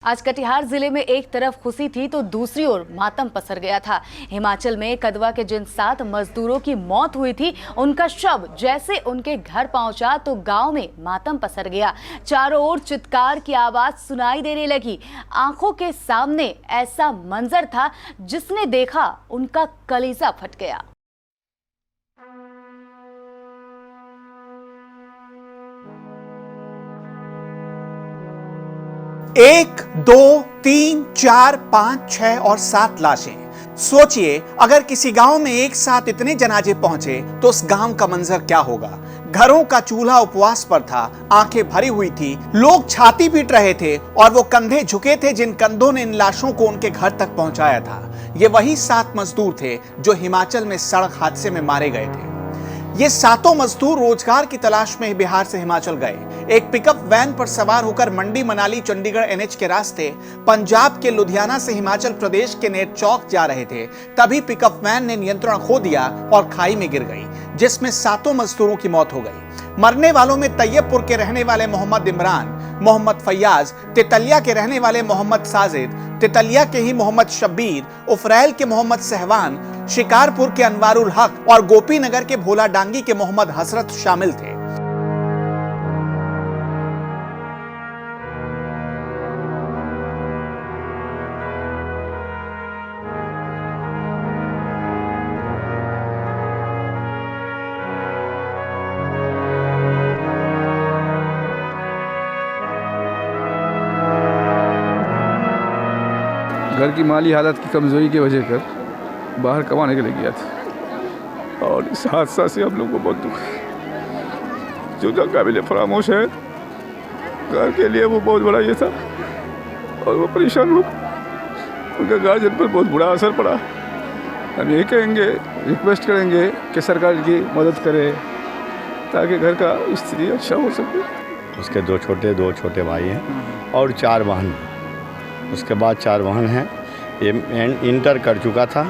आज कटिहार जिले में एक तरफ खुशी थी तो दूसरी ओर मातम पसर गया था। हिमाचल में कदवा के जिन 7 मजदूरों की मौत हुई थी, उनका शव जैसे उनके घर पहुंचा तो गांव में मातम पसर गया। चारों ओर चित्कार की आवाज सुनाई देने लगी। आंखों के सामने ऐसा मंजर था जिसने देखा उनका कलेजा फट गया। एक, दो, तीन, चार, 5, 6 और 7 लाशें। सोचिए अगर किसी गांव में एक साथ इतने जनाजे पहुंचे तो उस गांव का मंजर क्या होगा। घरों का चूल्हा उपवास पर था, आंखें भरी हुई थी, लोग छाती पीट रहे थे और वो कंधे झुके थे जिन कंधों ने इन लाशों को उनके घर तक पहुंचाया था। ये वही 7 मजदूर थे जो हिमाचल में सड़क हादसे में मारे गए थे। ये 7 मजदूर रोजगार की तलाश में बिहार से हिमाचल गए। एक पिकअप वैन पर सवार होकर मंडी मनाली चंडीगढ़ एनएच के रास्ते पंजाब के लुधियाना से हिमाचल प्रदेश के नेरचौक जा रहे थे। तभी पिकअप वैन ने नियंत्रण खो दिया और खाई में गिर गई, जिसमें 7 मजदूरों की मौत हो गई। मरने वालों में तैयबपुर के रहने वाले मोहम्मद इमरान, मोहम्मद फैयाज, तितलिया के रहने वाले मोहम्मद साजिद, तितलिया के ही मोहम्मद शब्बीर, उफरैल के मोहम्मद सहवान, शिकारपुर के अनवारुल हक और गोपीनगर के भोला डांगी के मोहम्मद हसरत शामिल थे। घर की माली हालत की कमज़ोरी की वजह कर बाहर कमाने के लिए गया था और इस हादसा से हम लोग को बहुत दुख है। जो काबिल फरामोश है, घर के लिए वो बहुत बड़ा ये था और वो परेशान हो, उनका गार्जियन पर बहुत बुरा असर पड़ा। हम यही कहेंगे, रिक्वेस्ट करेंगे कि सरकार की मदद करे ताकि घर का स्थिति अच्छा हो सके। उसके दो छोटे भाई हैं और 4 बहन। उसके बाद 4 बहन हैं। ये इंटर कर चुका था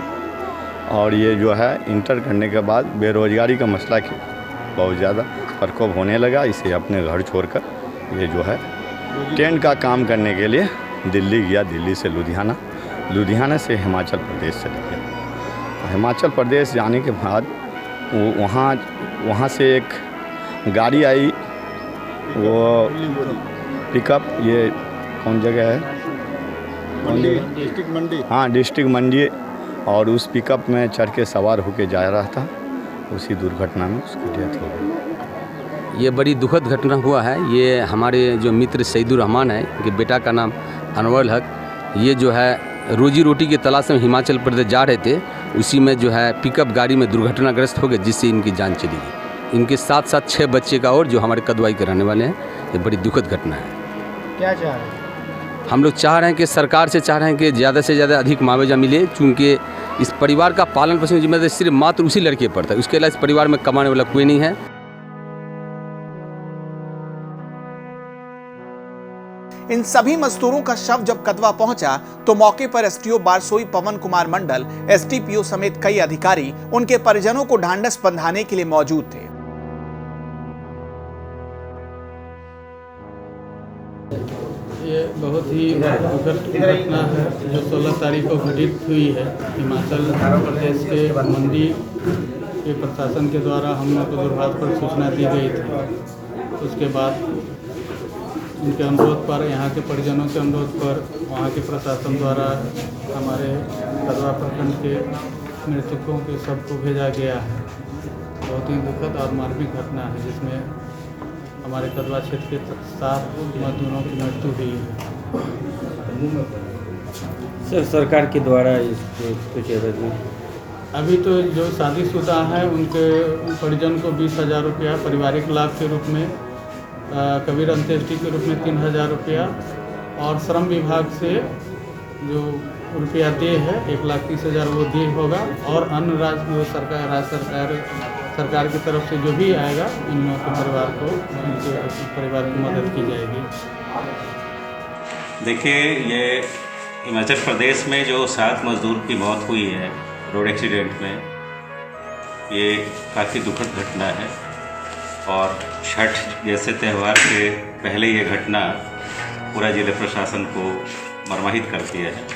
और ये जो है इंटर करने के बाद बेरोज़गारी का मसला बहुत ज़्यादा प्रकोप होने लगा। इसे अपने घर छोड़कर ये जो है टेंट का काम करने के लिए दिल्ली गया। दिल्ली से लुधियाना, लुधियाना से हिमाचल प्रदेश चले गया। हिमाचल प्रदेश जाने के बाद वहाँ से एक गाड़ी आई, वो पिकअप, ये कौन जगह है, डिस्ट्रिक्ट मंडी। हाँ, डिस्ट्रिक्ट मंडी। और उस पिकअप में चढ़ के सवार होके जा रहा था, उसी दुर्घटना में उसकी डेथ हो गई। ये बड़ी दुखद घटना हुआ है। ये हमारे जो मित्र सईदुर रहमान है, कि बेटा का नाम अनवरुल हक, ये जो है रोजी रोटी की तलाश में हिमाचल प्रदेश जा रहे थे। उसी में जो है पिकअप गाड़ी में दुर्घटनाग्रस्त हो गए, जिससे इनकी जान चली गई। इनके साथ साथ 6 बच्चे का और जो हमारे कदवाई के रहने वाले हैं। ये बड़ी दुखद घटना है। क्या चाह रहे हैं? हम लोग चाह रहे हैं कि सरकार से चाह रहे हैं कि ज़्यादा से ज़्यादा अधिक मुआवजा मिले, चूँकि इस परिवार का पालन पोषण की जिम्मेदारी सिर्फ मात्र उसी लड़के पर था। उसके अलावा इस परिवार में कमाने वाला कोई नहीं है। इन सभी मजदूरों का शव जब कदवा पहुंचा तो मौके पर एसडीओ बारसोई पवन कुमार मंडल, एसडीपीओ समेत कई अधिकारी उनके परिजनों को ढांढस बंधाने के लिए मौजूद थे। ये बहुत ही दुखद घटना है जो 16 तारीख को घटित हुई है। हिमाचल प्रदेश के मंडी के प्रशासन के द्वारा हम लोग को दुर्भाग्य पर सूचना दी गई थी। उसके बाद उनके अनुरोध पर, यहाँ के परिजनों के अनुरोध पर, वहाँ के प्रशासन द्वारा हमारे कदवा प्रखंड के मृतकों के सबको भेजा गया है। बहुत ही दुखद और मार्मिक घटना है जिसमें हमारे कदवा क्षेत्र के 7 मजदूरों की मृत्यु हुई है। सर, सरकार के द्वारा इसके कुछ एवज में अभी तो जो शादीशुदा हैं उनके परिजन को 20,000 रुपया पारिवारिक लाभ के रूप में, कबीर अंत्येष्टि के रूप में 3,000 रुपया और श्रम विभाग से जो रुपया दे है 1,30,000 वो दे होगा। और अन्य राज्य सरकार की तरफ से जो भी आएगा इन लोगों के परिवार को, उनके परिवार की मदद की जाएगी। देखिए, ये हिमाचल प्रदेश में जो 7 मजदूर की मौत हुई है रोड एक्सीडेंट में, ये काफ़ी दुखद घटना है। और छठ जैसे त्यौहार के पहले ये घटना पूरा जिला प्रशासन को मर्माहित कर दिया है।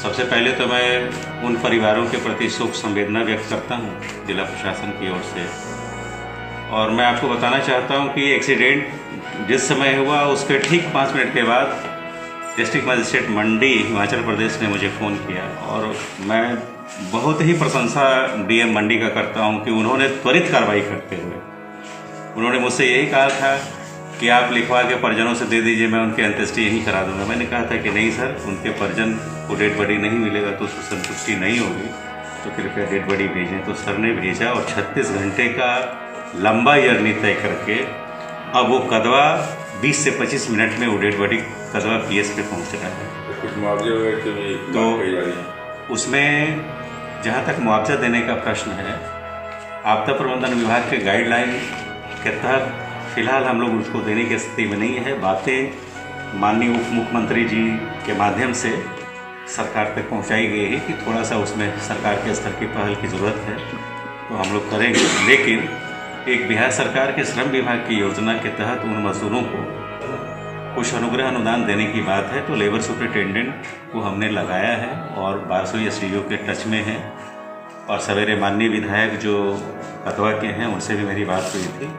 सबसे पहले तो मैं उन परिवारों के प्रति शोक संवेदना व्यक्त करता हूँ जिला प्रशासन की ओर से, और मैं आपको बताना चाहता हूँ कि एक्सीडेंट जिस समय हुआ उसके ठीक 5 मिनट के बाद डिस्ट्रिक्ट मजिस्ट्रेट मंडी हिमाचल प्रदेश ने मुझे फ़ोन किया, और मैं बहुत ही प्रशंसा डीएम मंडी का करता हूं कि उन्होंने त्वरित कार्रवाई करते हुए उन्होंने मुझसे यही कहा था कि आप लिखवा के परिजनों से दे दीजिए, मैं उनकी अंत्येष्टि यहीं करा दूंगा। मैंने कहा था कि नहीं सर, उनके परिजन को डेड बॉडी नहीं मिलेगा तो उसको संतुष्टि नहीं होगी, तो कृपया डेड बॉडी भेजें। तो सर ने भेजा और 36 घंटे का लंबा जर्नी तय करके अब वो कदवा 20 से 25 मिनट में वो डेड बॉडी कदवा पीएस पे पहुंच रहा है। कुछ मुआवजे वगैरह की भी बात कही जा रही है। उसमें जहाँ तक मुआवजा देने का प्रश्न है, आपदा प्रबंधन विभाग के गाइडलाइन के तहत फिलहाल हम लोग उसको देने की स्थिति में नहीं है। बातें माननीय उप मुख्यमंत्री जी के माध्यम से सरकार तक पहुंचाई गई है कि थोड़ा सा उसमें सरकार के स्तर की पहल की ज़रूरत है, तो हम लोग करेंगे। लेकिन एक बिहार सरकार के श्रम विभाग की योजना के तहत उन मजदूरों को कुछ अनुग्रह अनुदान देने की बात है, तो लेबर सुपरिटेंडेंट को हमने लगाया है और बारसोई एसडीओ के टच में है, और सवेरे माननीय विधायक जो कतवा के हैं उनसे भी मेरी बात हुई थी।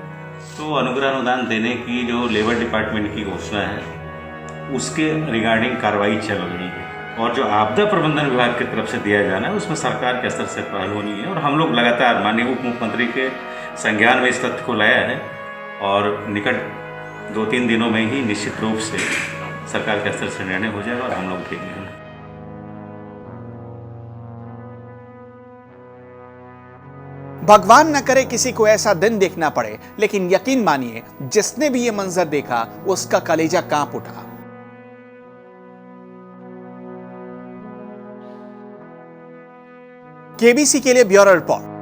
तो अनुग्रह अनुदान देने की जो लेबर डिपार्टमेंट की घोषणा है उसके रिगार्डिंग कार्रवाई चल रही है, और जो आपदा प्रबंधन विभाग की तरफ से दिया जाना है उसमें सरकार के स्तर से पहल होनी है। और हम लोग लगातार माननीय उप मुख्यमंत्री के संज्ञान में इस तथ्य को लाया है, और निकट 2-3 दिनों में ही निश्चित रूप से सरकार के स्तर से निर्णय हो जाएगा और हम लोग देंगे। भगवान न करे किसी को ऐसा दिन देखना पड़े, लेकिन यकीन मानिए जिसने भी ये मंजर देखा उसका कलेजा कांप उठा। केबीसी के लिए ब्यूरो रिपोर्ट।